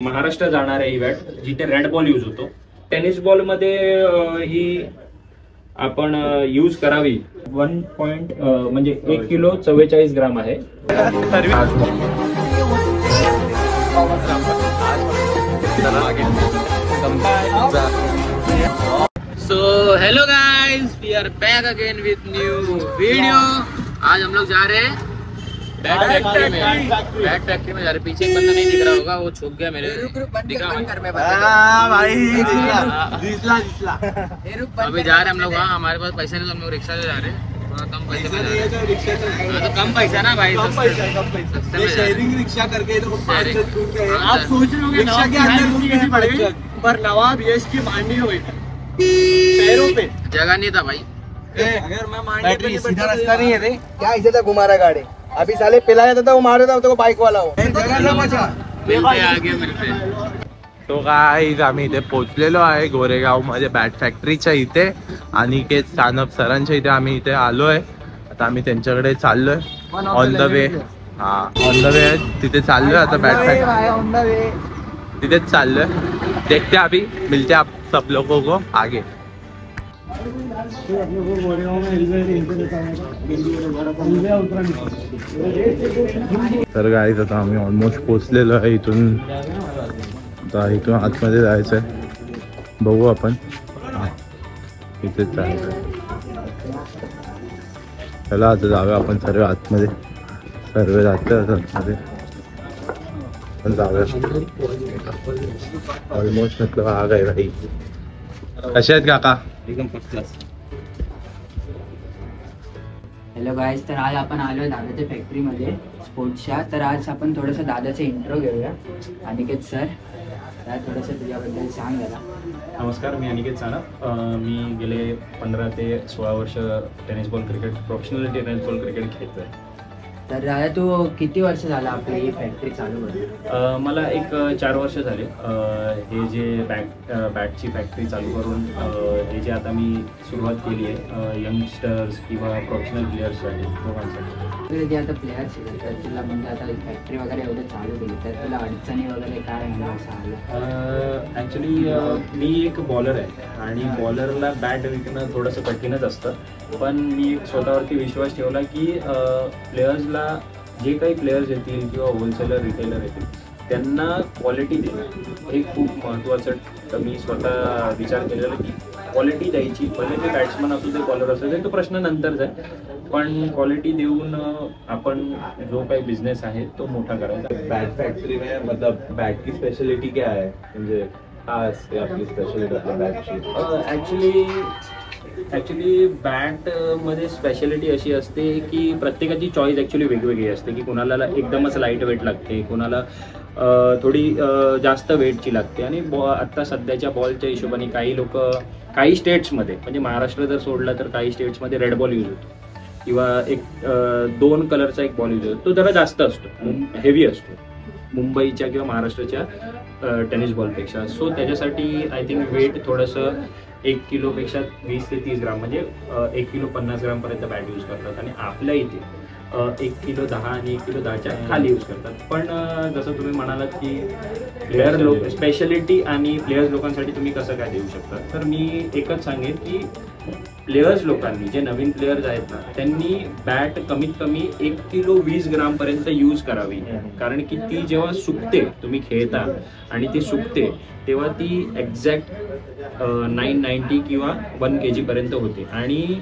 महाराष्ट्र जाणार आहे ही बॅट, जिथे रेड बॉल यूज होतो. टेनिस बॉल मध्ये ही आपण यूज करावी 1 म्हणजे 1 किलो 44 ग्राम आहे. So hello guys, we are back again with new video. आज हम लोग जा रहे हैं बैट फैक्ट्री में. बैट फैक्ट्री में जा रहे. पीछे एक बंदा नहीं दिख रहा होगा, वो छुप गया मेरे. अभी जा रहे हैं हम लोग. वहाँ हमारे पास पैसा नहीं तो हम लोग रिक्शा से जा रहे हैं. कम पैसे में जा रहे हैं. तो कम पैसा ना भाई, शेयरिंग रिक्शा करके आप सोच रहे हो रिक्शा के अंदर पड़ेगी, पर नवाब यश की मांडी हुई पैरों पे जगह नहीं था भाई. अगर मैं मांडी सीधा रास्ता नहीं है रे, क्या इसे तो घुमा रहा गाड़ी. अभी साले पिला जाता था, वो मार देता तो बाइक वाला हो. मिलते आगे मिलते. तो गाईज आम्ही इथे पोहोचलेलो आहे गोरेगाव मध्ये बॅट फॅक्टरीच्या इथे. अनिकेत सानप सरांच्या इथे आम्ही इथे आलोय. आता आम्ही त्यांच्याकडे चाललोय ऑन द वे. हा ऑन द वे तिथे चाललोय आता बॅट फॅक्टरी तिथेच चाललोय. देखते अभी मिलते आप सब लोगों को आगे. तर गाईज आता आम्ही ऑलमोस्ट पोहोचलेलो आहे. इथून आतमध्ये जायचंय. बघू आपण. इथेच जायचं. चला आता जाऊया आपण सर्व आतमध्ये. सर्व जातोय आतमध्ये पण जाऊया. ऑलमोस्ट म्हटलं आग आहे भाई. कसे आहेत काका? एकदम फर्स्ट क्लास. हॅलो गाईज, तर आज आपण आलोय दादाच्या फॅक्टरीमध्ये स्पोर्ट्सच्या. तर आज आपण थोडंसं दादाचा इंट्रो घेऊया. अनिकेत सर, थोडंसं तुझ्याबद्दल सांग जरा. नमस्कार, मी अनिकेत सानप. मी गेले 15 ते 16 वर्ष प्रोफेशनल टेनिस बॉल क्रिकेट खेळतोय. तर दादा तू किती वर्ष झालं आपली ही फॅक्टरी चालू करून? मला एक 4 वर्ष झाले. हे जे बॅटची फॅक्टरी चालू करून हे जे आता मी सुरुवात केली आहे यंगस्टर्स किंवा प्रोफेशनल प्लेयर्ससाठी लोकांसाठी. जे आता प्लेयर्स आहेत तर तुला म्हणजे आता फॅक्टरी वगैरे एवढं चालू केली तर तुला अडचणी वगैरे काय म्हणून असं आलं? ॲक्च्युली मी एक बॉलर आहे आणि बॉलरला बॅट विकणं थोडंसं कठीणच असतं. पण मी स्वतःवरती विश्वास ठेवला की प्लेयर्सला जे काही प्लेयर्स येतील किंवा होलसेलर रिटेलर येतील त्यांना क्वालिटी देणं हे खूप महत्त्वाचं. मी स्वतः विचार केलेला की क्वालिटी द्यायची. भले ते बॅट्समन असू दे बॉलर असू दे तो प्रश्न नंतरच आहे, पण क्वालिटी देऊन आपण जो काही बिझनेस आहे तो मोठा करायचा. बैट फैक्ट्री में मतलब बैट की स्पेशलिटी क्या है? म्हणजे काय असते आपली स्पेशलिटी आपल्या बॅटची? ॲक्च्युली बॅटमध्ये स्पेशालिटी अशी असते की प्रत्येकाची चॉईस ॲक्च्युली वेगवेगळी असते. की कोणाला एकदमच लाईट वेट लागते, कोणाला थोडी जास्त वेटची लागते. आणि आत्ता सध्याच्या बॉलच्या हिशोबाने काही लोक काही स्टेट्समध्ये म्हणजे महाराष्ट्र जर सोडला तर काही स्टेट्समध्ये रेड बॉल यूज होतो किंवा एक 2 कलरचा एक बॉल यूज होतो. तो जरा जास्त असतो, हेवी असतो मुंबईच्या किंवा महाराष्ट्राच्या टेनिस बॉलपेक्षा. सो त्याच्यासाठी आय थिंक वेट थोडंसं 1 किलोपेक्षा 20 ते 30 ग्राम म्हणजे 1 किलो 50 ग्रामपर्यंत बॅट यूज करतात. आणि आपल्या इथे 1 किलो 10 आणि 1 किलो 10च्या खाली यूज करतात. पण जसं तुम्ही म्हणालात की प्लेयर लोक स्पेशलिटी आणि प्लेयर्स लोकांसाठी तुम्ही कसं काय देऊ शकता, तर मी एकच सांगेन की प्लेयर्स लोकांनी जे नवीन प्लेयर्स आहेत ना त्यांनी बॅट कमीत कमी 1 किलो 20 ग्रामपर्यंत यूज करावी. कारण की ती जेव्हा सुकते, तुम्ही खेळता आणि ती सुकते तेव्हा ती एक्झॅक्ट 990 किंवा 1 kg पर्यंत होते. आणि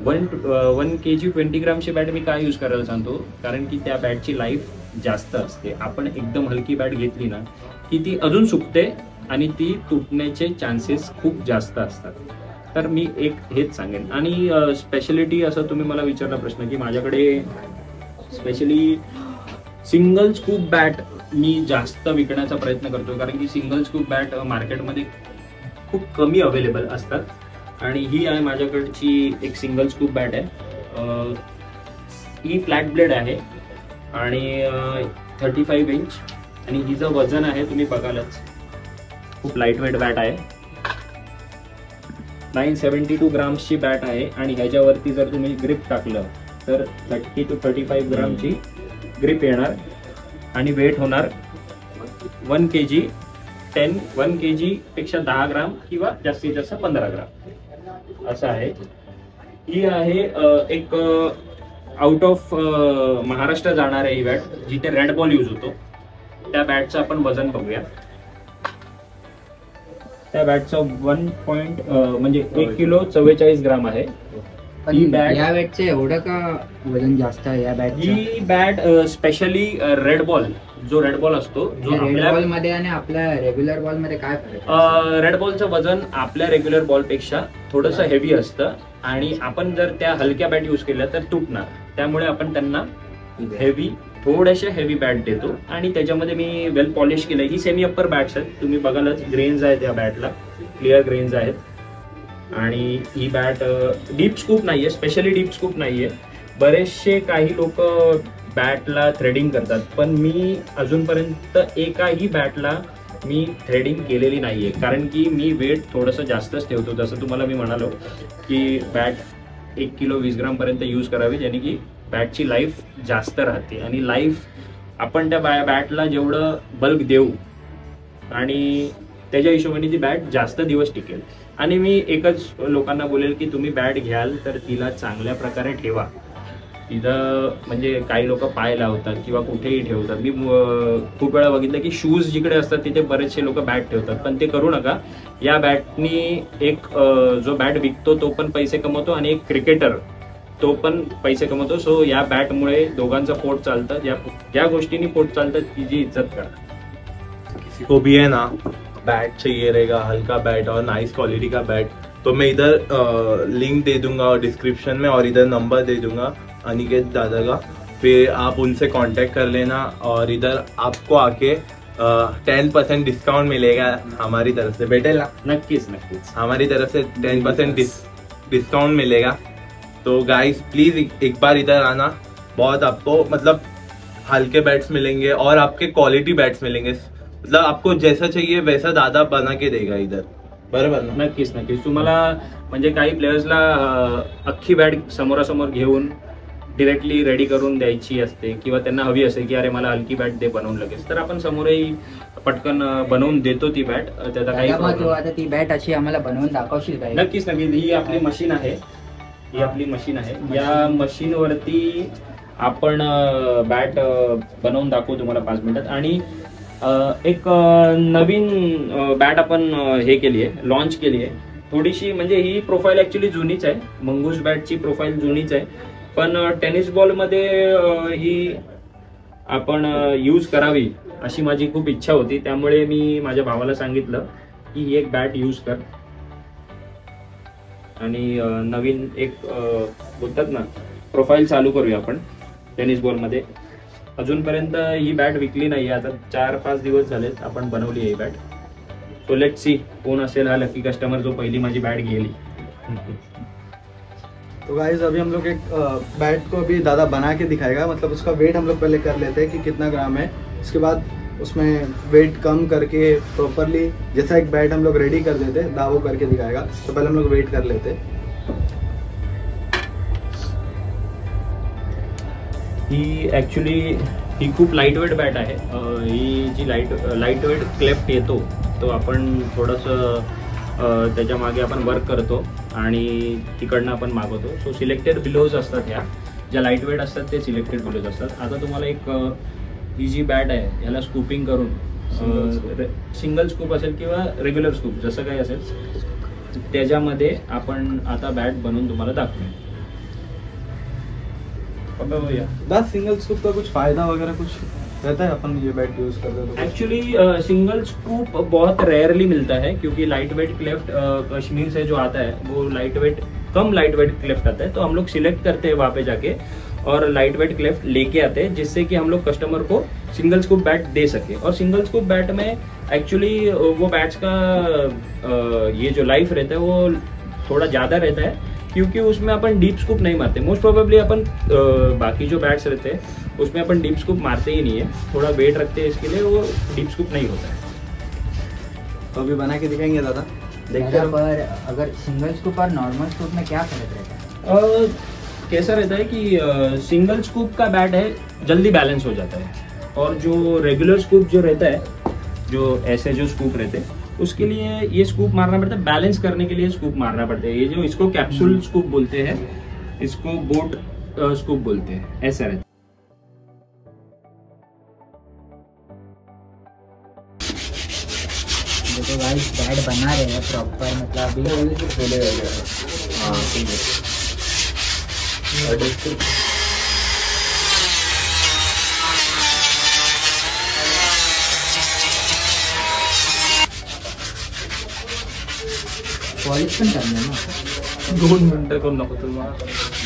1 kg 20 ग्रामची बॅट मी काय यूज करायला सांगतो, कारण की त्या बॅटची लाईफ जास्त असते. आपण एकदम हलकी बॅट घेतली ना की ती अजून सुकते आणि ती तुटण्याचे चान्सेस खूप जास्त असतात. तर मी एक हेच सांगेन. आणि स्पेशलिटी असं तुम्ही मला विचारला प्रश्न की माझ्याकडे स्पेशली सिंगल स्कूप बॅट मी जास्त विकण्याचा प्रयत्न करतो. कारण की सिंगल स्कूप बॅट मार्केटमध्ये खूप कमी अवेलेबल असतात. आणि ही आहे माझ्याकडची एक सिंगल स्कूप बॅट आहे. ही फ्लॅट ब्लेड आहे आणि 35 इंच. आणि हिचं वजन आहे तुम्ही बघालच, खूप लाईट वेट बॅट आहे. 972 ग्राम्सची बॅट आहे. आणि ह्याच्यावरती जर तुम्ही ग्रिप टाकलं तर 30 to 35 ग्रामची ग्रिप येणार आणि वेट होणार 1 kg 1 kg पेक्षा 10 ग्राम किंवा जास्तीत जास्त 15 ग्राम असं आहे. ही आहे एक आउट ऑफ महाराष्ट्र जाणार आहे ही बॅट, जिथे रेड बॉल यूज होतो. त्या बॅटचं आपण वजन बघूया. त्या बॅटचं म्हणजे 1 किलो 44 ग्राम आहे. ही बॅट, या बॅटचं एवढं का वजन जास्त आहे या बॅट? ही बॅट स्पेशली रेड बॉल, जो रेड बॉल असतो, जो रेड बॉल मध्ये आणि आपल्या रेग्युलर बॉल मध्ये काय फरक? रेड बॉलचं वजन आपल्या रेग्युलर बॉल पेक्षा थोडंसं हेवी असतं आणि आपण जर त्या हलक्या बॅट यूज केल्या तर तुटणार. त्यामुळे आपण त्यांना थोड्याशा हेवी बॅट देतो आणि त्याच्यामध्ये मी वेल पॉलिश केलंय. ही सेमी अप्पर बॅट्स आहेत, तुम्ही बघालच ग्रेन्स आहेत या बॅटला, क्लिअर ग्रेन्स आहेत. आणि ही बॅट डीप स्कूप नाहीये, स्पेशली डीप स्कूप नाहीये. बरेचसे काही लोक बॅटला थ्रेडिंग करतात, पण मी अजूनपर्यंत एकाही बॅटला मी थ्रेडिंग केलेली नाहीये, कारण की मी वेट थोडंसं जास्तच ठेवतो. जसं तुम्हाला मी म्हणालो की बॅट 1 किलो 20 ग्राम पर्यंत यूज करावी, ज्याने की बॅटची लाईफ जास्त राहते. आणि लाईफ आपण त्या बॅटला जेवढं बल्क देऊ आणि त्याच्या हिशोबाने ती बॅट जास्त दिवस टिकेल. आणि मी एकच लोकांना बोलेल की तुम्ही बॅट घ्याल तर तिला चांगल्या प्रकारे ठेवा. तिथं म्हणजे काही लोक पाय लावतात किंवा कुठेही ठेवतात. मी खूप वेळा बघितलं की शूज जिकडे असतात तिथे बरेचसे लोक बॅट ठेवतात, पण ते करू नका. या बॅटनी एक जो बॅट विकतो तो पण पैसे कमवतो आणि एक क्रिकेटर तो पण पैसे कमवतो. सो या बॅटमुळे दोघांचं पोट चालतं. ज्या गोष्टींनी पोट चालतं तिची इज्जत करा. किसी को भी है ना बैट चाहिए रहेगा, हल्का बैट और नाइस क्वालिटी का बैट, तो मैं इधर लिंक दे दूंगा डिस्क्रिप्शन में और इधर नंबर दे दूंगा अनिकेत दादा का. फिर आप उनसे कांटेक्ट कर लेना और इधर आपको आके 10% डिस्काउंट मिलेगा हमारी तरफ से. भेटेल ना? नक्कीच. हमारी तरफ से 10% डिस्काउंट मिलेगा. तो गाइस प्लीज एक बार इधर आना. बहुत आपको मतलब हल्के बैट्स मिलेंगे और आपके क्वालिटी बैट्स मिलेंगे. मतलब आपको जैसा चाहिए वैसा दादा बना के देगा इधर. बरोबर ना? नक्कीच. तुम्हाला म्हणजे काही प्लेयर्सला अख्खी बॅट समोरासमोर घेऊन डिरेक्टली रेडी करून द्यायची असते किंवा त्यांना हवी असेल की अरे मला हलकी बॅट दे बनवून लगेच, तर आपण समोरही पटकन बनवून देतो ती बॅट. त्याचा काही आता ती बॅट अशी आम्हाला बनवून दाखवशील काय? नक्कीच. ही आपली मशीन आहे. या मशीनवरती आपण बॅट बनवून दाखवू तुम्हाला 5 मिनिटात. आणि एक नवीन बॅट आपण हे केली आहे, लॉन्च केली आहे. थोडीशी म्हणजे ही प्रोफाईल ऍक्च्युली जुनीच आहे, मंगूस बॅटची प्रोफाईल जुनीच आहे, पण टेनिस बॉलमध्ये ही आपण यूज करावी अशी माझी खूप इच्छा होती. त्यामुळे मी माझ्या भावाला सांगितलं की ही एक बॅट यूज कर आणि नवीन एक बोलतात ना प्रोफाईल चालू करूया आपण टेनिस बॉलमध्ये. अजूनपर्यंत ही बॅट विकली नाही, आता 4-5 दिवस झालेत आपण बनवली आहे ही बॅट. सो लेट्स सी कौन असेल हा लकी कस्टमर जो पहली माझी बैट घेली. तो गाइस अभी हम लोग एक बैट को अभी दादा बना के दिखाएगा, मतलब उसका वेट हम लोग पहले कर लेते हैं कि कितना ग्राम है, उसके बाद उसमें वेट कम करके प्रॉपरली जैसा एक बैट हम लोग रेडी कर देते हैं दावो करके दिखाएगा. तो पहले हम लोग वेट कर लेते हैं. ही ॲक्च्युली ही खूप लाईटवेट बॅट आहे. ही जी लाईटवेट क्लेफ्ट येतो तो आपण थोडंसं त्याच्या मागे आपण वर्क करतो आणि तिकडनं आपण मागवतो. सो सिलेक्टेड बिलोज असतात, ह्या ज्या लाईटवेट असतात ते सिलेक्टेड बिलोज असतात. आता तुम्हाला एक ही जी बॅट आहे ह्याला स्कूपिंग करून सिंगल स्कूप असेल किंवा रेग्युलर स्कूप जसं काही असेल त्याच्यामध्ये आपण आता बॅट बनवून तुम्हाला दाखवूया. बस सिंगल स्कूप का कुछ फायदा वगैरह कुछ रहता है अपन ये बैट यूज करते हैं? एक्चुअली सिंगल स्कूप बहुत रेयरली मिलता है क्योंकि लाइट वेट क्लेफ्ट कश्मीर से जो आता है वो कम लाइट वेट क्लेफ्ट आता है. तो हम लोग सिलेक्ट करते हैं वहाँ पे जाके और लाइट वेट क्लेफ्ट लेके आते हैं जिससे कि हम लोग कस्टमर को सिंगल स्कूप बैट दे सके. और सिंगल स्कूप बैट में एक्चुअली वो बैट्स का ये जो लाइफ रहता है वो थोड़ा ज़्यादा रहता है क्योंकि उसमें अपन डीप स्कूप नहीं मारते. मोस्ट प्रोबेबली अपन बाकी जो बैट्स रहते हैं उसमें अपन डीप स्कूप मारते ही नहीं है, थोड़ा वेट रखते हैं इसके लिए, वो डीप स्कूप नहीं होता है. तो अभी बना के दिखाएंगे दादा, देखते हैं. पर अगर सिंगल स्कूप और नॉर्मल स्कूप में क्या फर्क रहता है? कैसा रहता है कि सिंगल स्कूप का बैट है जल्दी बैलेंस हो जाता है और जो रेगुलर स्कूप जो रहता है जो ऐसे जो स्कूप रहते उसके लिए ये स्कूप मारना पड़ता है, बैलेंस करने के लिए स्कूप मारना पड़ता है। ये जो इसको कैप्सूल स्कूप बोलते हैं, इसको बोट स्कूप बोलते हैं, ऐसा रहता है। देखो गाइस बैट बना रहे हैं प्रॉपर, मतलब अभी हाँ ठीक है। पॉलिश पण करणार ना 2 मिनिटं करून नको तुम्हाला,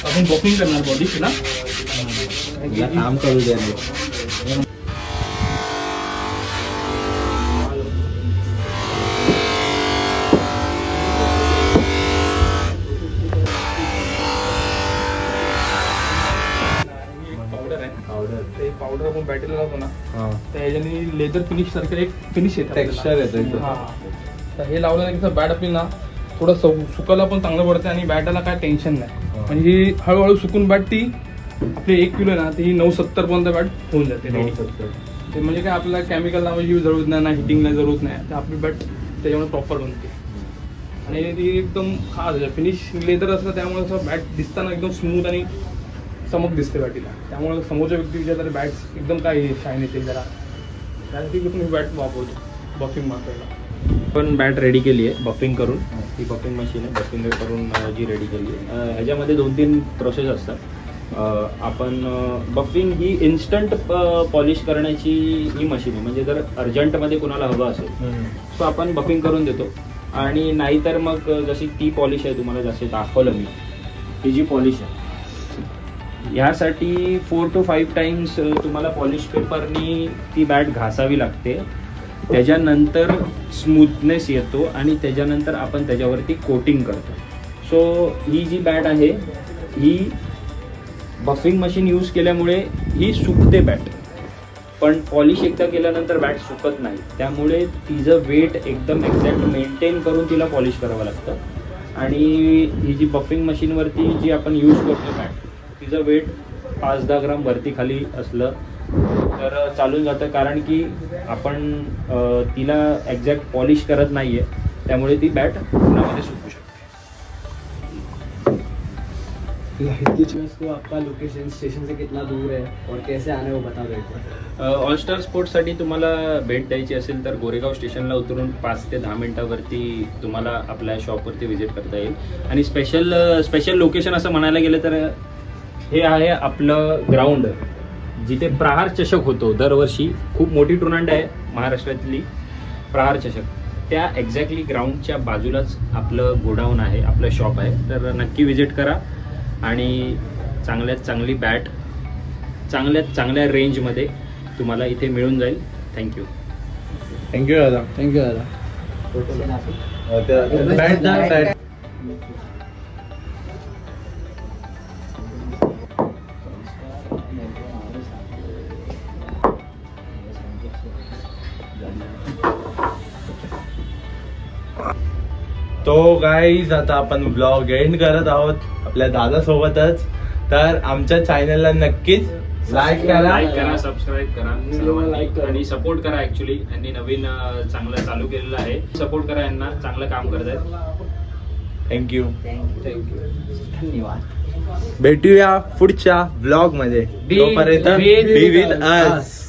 आपण बॉक्सिंग करणार बॉडी ना काम करू द्या. ते पावडर आपण बॅटरीला लावतो ना, त्याच्याने लेदर फिनिश सारखं एक फिनिश येतं, टेक्स्चर येतं. हा. तर हे लावलं की बॅट आपली ना थोडं सुकायला पण चांगलं पडते आणि बॅटला काय टेन्शन नाही. म्हणजे ही हळूहळू सुकून बॅट ती आपली 1 किलो ना ती 970 पर्यंत बॅट होऊन जाते. ते म्हणजे काय आपल्याला केमिकल लावायची जरूरत नाही ना, हिटिंगला जरूरत नाही, तर आपली बॅट त्याच्यामुळे प्रॉपर बनते. आणि ती एकदम खास फिनिश लेदर असतं, त्यामुळे असं बॅट दिसताना एकदम स्मूथ आणि चमक दिसते बॅटीला. त्यामुळे समोरच्या व्यक्ती विचारतात बॅट एकदम काय शाईन येते जरा, त्यासाठी तुम्ही बॅट वापरतो बफिंग मारायला. पण बॅट रेडी केली आहे बफिंग करून. ही बफिंग मशीन आहे, बफिंग करून जी रेडी केली आहे. ह्याच्यामध्ये 2-3 प्रोसेस असतात. आपण बफिंग ही इन्स्टंट पॉलिश करण्याची ही मशीन आहे. म्हणजे जर अर्जंटमध्ये कुणाला हवं असेल सो आपण बफिंग करून देतो. आणि नाहीतर मग जशी ती पॉलिश आहे तुम्हाला जसे दाखवलं मी, ही जी पॉलिश आहे ह्यासाठी 4 to 5 टाइम्स तुम्हाला पॉलिश पेपरनी ती बॅट घासावी लागते. त्याच्यानंतर स्मूथनेस येतो आणि त्याच्यानंतर आपण त्याच्यावरती कोटिंग करतो. सो ही जी बॅट आहे ही बफिंग मशीन यूज केल्यामुळे ही सुकते बॅट, पण पॉलिश एकदा केल्यानंतर बॅट सुकत नाही. त्यामुळे तिचं वेट एकदम एक्झॅक्ट मेंटेन करून तिला पॉलिश करावं लागतं. आणि ही जी बफिंग मशीनवरती जी आपण यूज करतो बॅट, तिचं वेट 5-10 ग्राम वरती खाली असलं तर चालून जातं, कारण की आपण तिला एक्झॅक्ट पॉलिश करत नाहीये, त्यामुळे ती बॅट उन्हामध्ये सुकू शकते. तो आपका लोकेशन स्टेशन से कितना दूर है और कैसे आना है वो बता देते. ऑल स्टार स्पोर्ट्ससाठी तुम्हाला भेट द्यायची असेल तर गोरेगाव स्टेशनला उतरून 5 ते 10 मिनिटावरती तुम्हाला आपल्या शॉपवरती व्हिजिट करता येईल. आणि स्पेशल लोकेशन असं म्हणायला गेलं तर हे आहे आपलं ग्राउंड, जिथे प्रहार चषक होतो दरवर्षी. खूप मोठी टुर्नामेंट आहे महाराष्ट्रातली प्रहार चषक. त्या एक्झॅक्टली ग्राउंडच्या बाजूलाच आपलं गोडाऊन आहे, आपलं शॉप आहे. तर नक्की व्हिजिट करा आणि चांगल्यात चांगली बॅट चांगल्या रेंजमध्ये तुम्हाला इथे मिळून जाईल. थँक्यू दादा. बॅट तो गाईज आता आपण ब्लॉग एंड करत आहोत आपल्या दादासोबतच. तर आमच्या चॅनलला नक्कीच लाईक करा, सबस्क्राईब करा सर्वांनी आणि सपोर्ट करा. ऍक्च्युली यांनी नवीन चांगलं चालू केलेलं आहे, सपोर्ट करा यांना, चांगलं काम करतायत. थँक्यू. धन्यवाद. भेटूया पुढच्या ब्लॉग मध्ये. तोपर्यंत बी विथ अस.